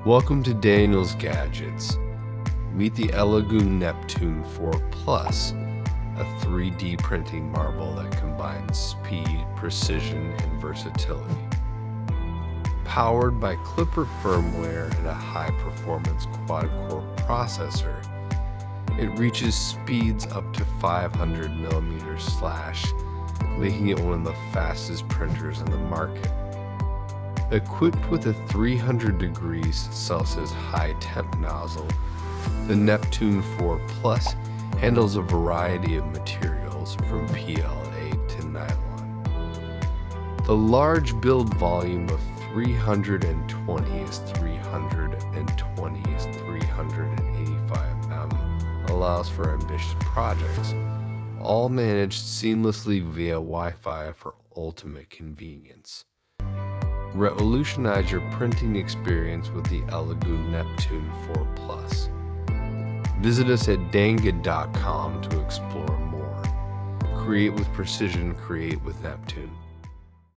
Welcome to Daniel's Gadgets. Meet the Elegoo Neptune 4 Plus, a 3D printing marvel that combines speed, precision, and versatility. Powered by Clipper firmware and a high-performance quad-core processor, it reaches speeds up to 500mm/, making it one of the fastest printers in the market. Equipped with a 300 degrees Celsius high-temp nozzle, the Neptune 4 Plus handles a variety of materials from PLA to nylon. The large build volume of 320 is 320 is 385 mm allows for ambitious projects, all managed seamlessly via Wi-Fi for ultimate convenience. Revolutionize your printing experience with the Elegoo Neptune 4 Plus. Visit us at dangad.com to explore more. Create with precision, create with Neptune.